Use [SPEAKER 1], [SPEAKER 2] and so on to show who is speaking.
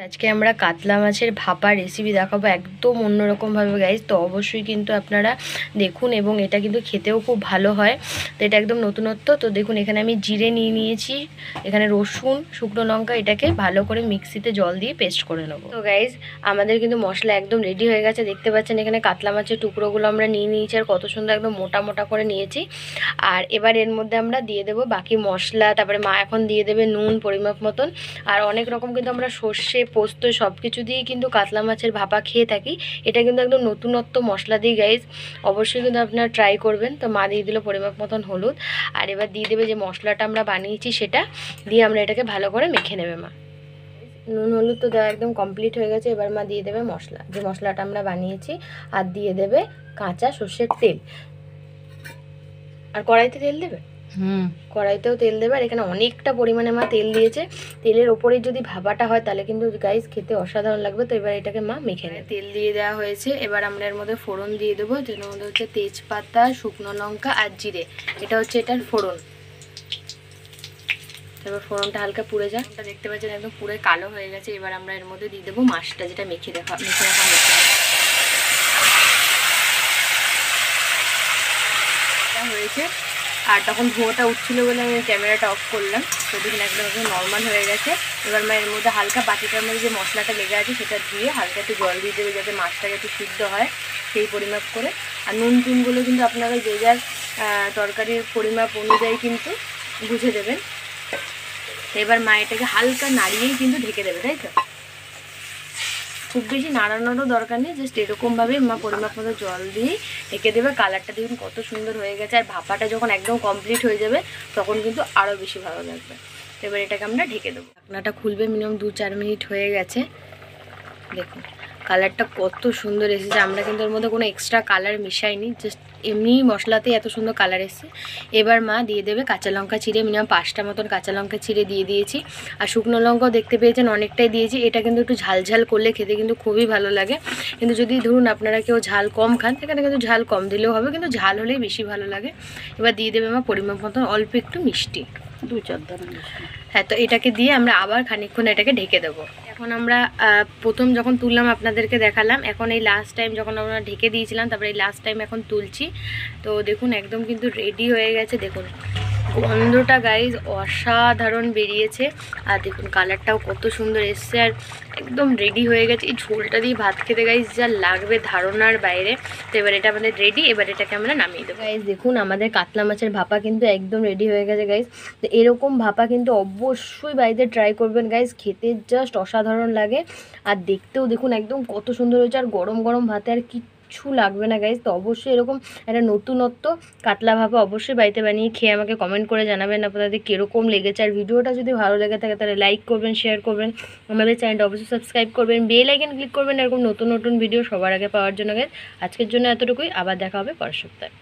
[SPEAKER 1] আজকে আমরা কাতলা মাছের ভাপা রেসিপি দেখাবো একদম অন্যরকমভাবে গাইজ। তো অবশ্যই কিন্তু আপনারা দেখুন, এবং এটা কিন্তু খেতেও খুব ভালো হয়। তো এটা একদম নতুনত্ব। তো দেখুন এখানে আমি জিরে নিয়ে নিয়েছি, এখানে রসুন, শুকনো লঙ্কা, এটাকে ভালো করে মিক্সিতে জল দিয়ে পেস্ট করে নেবো। তো গাইজ আমাদের কিন্তু মশলা একদম রেডি হয়ে গেছে। দেখতে পাচ্ছেন এখানে কাতলা মাছের টুকরোগুলো আমরা নিয়ে নিয়েছি, আর কত সুন্দর একদম মোটা মোটা করে নিয়েছি। আর এবার এর মধ্যে আমরা দিয়ে দেবো বাকি মশলা, তারপরে মা এখন দিয়ে দেবে নুন পরিমাপ মতন। আর অনেক রকম কিন্তু আমরা সর্ষে, পোস্ত সব কিছু দিয়েই কিন্তু কাতলা মাছের ভাপা খেয়ে থাকি। এটা কিন্তু একদম নতুনত্ব মশলা দিয়ে গাইজ, অবশ্যই কিন্তু আপনারা ট্রাই করবেন। তো মা দিয়ে দিল পরিমাপ মতন হলুদ, আর এবার দিয়ে দেবে যে মশলাটা আমরা বানিয়েছি সেটা দিয়ে আমরা এটাকে ভালো করে মেখে নেবে মা। নুন হলুদ তো দেওয়া একদম কমপ্লিট হয়ে গেছে। এবার মা দিয়ে দেবে মশলা, যে মশলাটা আমরা বানিয়েছি, আর দিয়ে দেবে কাঁচা সর্ষের তেল। আর কড়াইতে তেল দেবে, কড়াইতেও তেল দেবে। আর এখানে অনেকটা পরিমাণে মা তেল দিয়েছে। তেলের ওপরে যদি ভাপাটা হয় তাহলে কিন্তু গাইস খেতে অসাধারণ লাগবে। তো এবার এটাকে মা মেখে নেয়। তেল দিয়ে দেওয়া হয়েছে, এবার আমরা এর মধ্যে ফোড়ন দিয়ে দেবো, যেটার মধ্যে হচ্ছে তেজপাতা, শুকনো লঙ্কা আর জিরে। এটা হচ্ছে এটার ফোড়ন। এবার ফোড়নটা হালকা পুড়ে যায়, দেখতে পাচ্ছেন একদম পুরো কালো হয়ে গেছে। এবার আমরা এর মধ্যে দিয়ে দেবো মাছটা, যেটা মেখে রাখা হয়েছে। আর তখন ধোঁয়াটা উঠছিল বলে আমি ক্যামেরাটা অফ করলাম। তো দেখুন একদম নর্মাল হয়ে গেছে। এবার মা এর মধ্যে হালকা বাটিটার মধ্যে যে মশলাটা লেগে আছে সেটা ধুয়ে হালকা একটু জল দিয়ে দেবে, যাতে মাছটাকে একটু সিদ্ধ হয় সেই পরিমাপ করে। আর নুন টুনগুলো কিন্তু আপনারা যে যার তরকারির পরিমাপ অনুযায়ী কিন্তু বুঝে দেবেন। এবার মা এটাকে হালকা নাড়িয়েই কিন্তু ঢেকে দেবে, তাই তো? খুব বেশি নাড়ানোরও দরকার নেই, জাস্ট এরকমভাবে মা পরিমাপ মতো জল দিয়ে ঢেকে দেবে। কালারটা দেখুন কত সুন্দর হয়ে গেছে। আর ভাপাটা যখন একদম কমপ্লিট হয়ে যাবে তখন কিন্তু আরও বেশি ভালো লাগবে। এবার এটাকে আমরা ঢেকে দেবো। ঢাকনাটা খুলবে, মিনিমাম 2-4 মিনিট হয়ে গেছে। দেখুন কালারটা কত সুন্দর এসেছে। আমরা কিন্তু এর মধ্যে কোনো এক্সট্রা কালার মিশাইনি, জাস্ট এমনি মশলাতেই এত সুন্দর কালার এসেছে। এবার মা দিয়ে দেবে কাঁচা লঙ্কা চিড়ে, মিনিমাম 5টা মতন কাঁচা লঙ্কা চিড়ে দিয়ে দিয়েছি। আর শুকনো লঙ্কাও দেখতে পেয়েছেন অনেকটাই দিয়েছি। এটা কিন্তু একটু ঝাল ঝাল করলে খেতে কিন্তু খুবই ভালো লাগে। কিন্তু যদি ধরুন আপনারা কেউ ঝাল কম খান সেখানে কিন্তু ঝাল কম দিলেও হবে, কিন্তু ঝাল হলেই বেশি ভালো লাগে। এবার দিয়ে দেবে মা পরিমাপ মতন অল্প একটু মিষ্টি, 2-4 দানা। হ্যাঁ, তো এটাকে দিয়ে আমরা আবার খানিকক্ষণ এটাকে ঢেকে দেবো। এখন আমরা প্রথম যখন তুললাম আপনাদেরকে দেখালাম, এখন এই লাস্ট টাইম যখন আমরা ঢেকে দিয়েছিলাম, তারপরে এই লাস্ট টাইম এখন তুলছি। তো দেখুন একদম কিন্তু রেডি হয়ে গেছে। দেখুন গন্ধটা গাইজ অসাধারণ বেরিয়েছে। আর দেখুন কালারটাও কত সুন্দর এসছে, আর একদম রেডি হয়ে গেছে। এই ঝোলটা দিয়ে ভাত খেতে গাইজ যা লাগবে ধারণার বাইরে। তো এবার এটা আমাদের রেডি, এবার এটাকে আমরা নামিয়ে দেবো। গাইজ দেখুন আমাদের কাতলা মাছের ভাপা কিন্তু একদম রেডি হয়ে গেছে গাইজ। তো এরকম ভাপা কিন্তু অবশ্যই বাড়িতে ট্রাই করবেন গাইজ, খেতে জাস্ট অসাধারণ লাগে। আর দেখতেও দেখুন একদম কত সুন্দর হয়েছে। আর গরম গরম ভাতে আর কিচ্ছু লাগবে না গাইজ। তো অবশ্যই এরকম একটা নতুনত্ব কাতলা ভাপা অবশ্যই বাড়িতে বানিয়ে খেয়ে আমাকে কমেন্ট করে জানাবেন আপনাদের কীরকম লেগেছে। আর ভিডিওটা যদি ভালো লেগে থাকে তাহলে লাইক করবেন, শেয়ার করবেন, আমাদের চ্যানেলটা অবশ্যই সাবস্ক্রাইব করবেন, বেল আইকন ক্লিক করবেন এরকম নতুন নতুন ভিডিও সবার আগে পাওয়ার জন্য গাইজ। আজকের জন্য এতটুকুই, আবার দেখা হবে পরের সপ্তাহে।